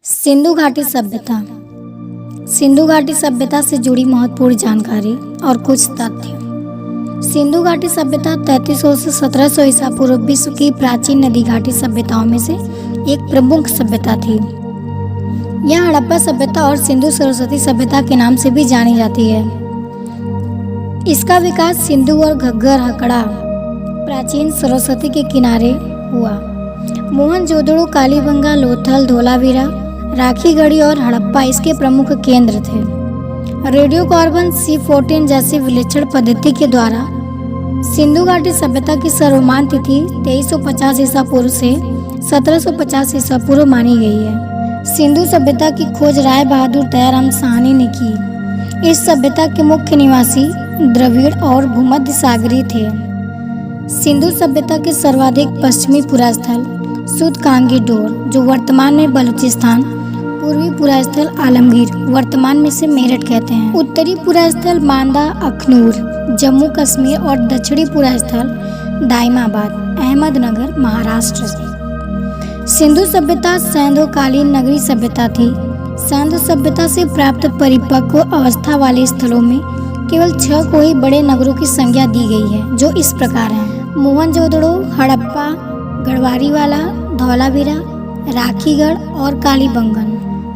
सिंधु घाटी सभ्यता। सिंधु घाटी सभ्यता से जुड़ी महत्वपूर्ण जानकारी और कुछ तथ्य। सिंधु घाटी सभ्यता 3300 से 1700 ईसा पूर्व विश्व की प्राचीन नदी घाटी सभ्यताओं में से एक प्रमुख सभ्यता थी। यह हड़प्पा सभ्यता और सिंधु सरस्वती सभ्यता के नाम से भी जानी जाती है। इसका विकास सिंधु और घग्गर हकड़ा प्राचीन सरस्वती के किनारे हुआ। मोहनजोदड़ो, कालीबंगा, लोथल, धोलावीरा, राखीगढ़ी और हड़प्पा इसके प्रमुख केंद्र थे। रेडियो कार्बन C14 जैसी विश्लेषण पद्धति के द्वारा सिंधु घाटी सभ्यता की सर्वमान्य तिथि 2350 ईसा पूर्व से 1750 ईसा पूर्व मानी गई है। सिंधु सभ्यता की खोज राय बहादुर दयाराम साहनी ने की। इस सभ्यता के मुख्य निवासी द्रविड़ और भूमध्य सागरीय थे। सिंधु सभ्यता के सर्वाधिक पश्चिमी पुरास्थल सूतकांगी डोर, जो वर्तमान में बलूचिस्तान, पूर्वी पुरास्थल आलमगीर, वर्तमान में से मेरठ कहते हैं, उत्तरी पुरास्थल बांदा अखनूर, जम्मू कश्मीर और दक्षिणी पुरास्थल दाइमाबाद, अहमदनगर, महाराष्ट्र। सिंधु सभ्यता सैंधवकालीन नगरीय सभ्यता थी। सैंधव सभ्यता से प्राप्त परिपक्व अवस्था वाले स्थलों में केवल 6 को ही बड़े नगरों की संज्ञा दी गई है, जो इस प्रकार हैं: मोहनजोदड़ो, हड़प्पा, गढ़वारीवाला, धौलावीरा, राखीगढ़ और कालीबंगन।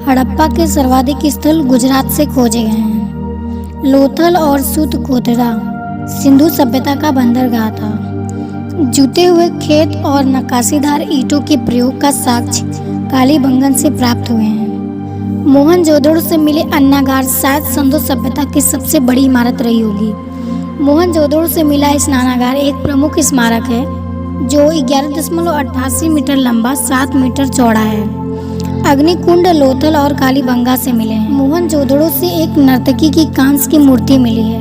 हड़प्पा के सर्वाधिक स्थल गुजरात से खोजे गए हैं। लोथल और सूतकोतरा सिंधु सभ्यता का बंदरगाह था। जुते हुए खेत और नक्काशीदार ईंटों के प्रयोग का साक्ष्य कालीबंगन से प्राप्त हुए हैं। मोहनजोदड़ो से मिले अन्नागार शायद सिंधु सभ्यता की सबसे बड़ी इमारत रही होगी। मोहनजोदड़ो से मिला स्नानागार एक प्रमुख स्मारक है जो 11.88 मीटर लंबा, 7 मीटर चौड़ा है। अग्निकुंड लोथल और कालीबंगा से मिले हैं। मोहनजोदड़ो से एक नर्तकी की कांस्य की मूर्ति मिली है।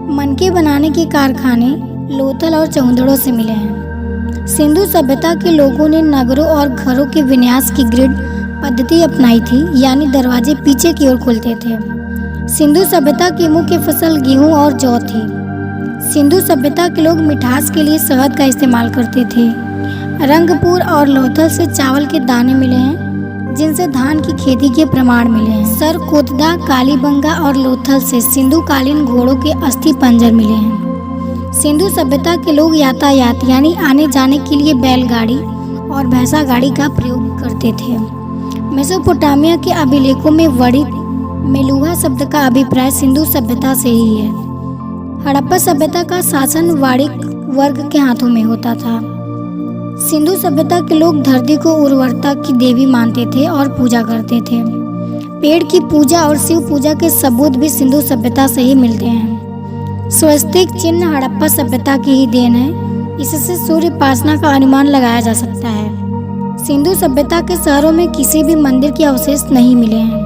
मनके बनाने के कारखाने लोथल और चौंदड़ो से मिले हैं। सिंधु सभ्यता के लोगों ने नगरों और घरों के विन्यास की ग्रिड पद्धति अपनाई थी, यानी दरवाजे पीछे की ओर खुलते थे। सिंधु सभ्यता की मुख्य फसल गेहूं और जौ थी। सिंधु सभ्यता के लोग मिठास के लिए शहद का इस्तेमाल करते थे। रंगपुर और लोथल से चावल के दाने मिले हैं, जिनसे धान की खेती के प्रमाण मिले हैं। सरकोतदा, कालीबंगा और लोथल से सिंधु कालीन घोड़ों के अस्थि पंजर मिले हैं। सिंधु सभ्यता के लोग यातायात यानी आने जाने के लिए बैलगाड़ी और भैंसा गाड़ी का प्रयोग करते थे। मेसोपोटामिया के अभिलेखों में वड़ित मेलुहा शब्द का अभिप्राय सिंधु सभ्यता से ही है। हड़प्पा सभ्यता का शासन वाणिक वर्ग के हाथों में होता था। सिंधु सभ्यता के लोग धरती को उर्वरता की देवी मानते थे और पूजा करते थे। पेड़ की पूजा और शिव पूजा के सबूत भी सिंधु सभ्यता से ही मिलते हैं। स्वस्तिक चिन्ह हड़प्पा सभ्यता की ही देन है। इससे सूर्योपासना का अनुमान लगाया जा सकता है। सिंधु सभ्यता के शहरों में किसी भी मंदिर के अवशेष नहीं मिले हैं।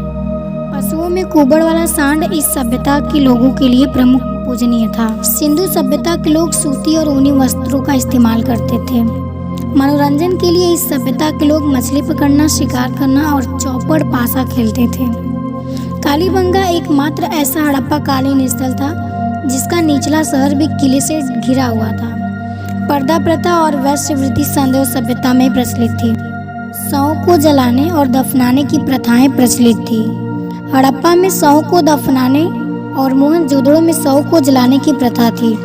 पशुओं में कुबड़ वाला सांड इस सभ्यता के लोगों के लिए प्रमुख पूजनीय था। सिंधु सभ्यता के लोग सूती और ऊनी वस्त्रों का इस्तेमाल करते थे। मनोरंजन के लिए इस सभ्यता के लोग मछली पकड़ना, शिकार करना और चौपड़ पासा खेलते थे। कालीबंगा एकमात्र ऐसा हड़प्पा कालीन स्थल था जिसका निचला शहर भी किले से घिरा हुआ था। पर्दा प्रथा और वैश्यवृत्ति सैंधव सभ्यता में प्रचलित थी। शवों को जलाने और दफनाने की प्रथाएं प्रचलित थी। हड़प्पा में शवों को दफनाने और मोहनजोदड़ो में शव को जलाने की प्रथा थी।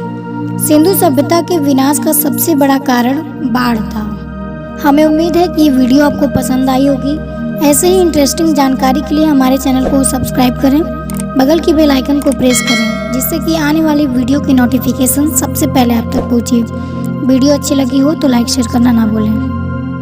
सिंधु सभ्यता के विनाश का सबसे बड़ा कारण बाढ़ था। हमें उम्मीद है कि ये वीडियो आपको पसंद आई होगी। ऐसे ही इंटरेस्टिंग जानकारी के लिए हमारे चैनल को सब्सक्राइब करें, बगल की बेल आइकन को प्रेस करें, जिससे कि आने वाली वीडियो की नोटिफिकेशन सबसे पहले आप तक पहुंचे। वीडियो अच्छी लगी हो तो लाइक शेयर करना ना भूलें।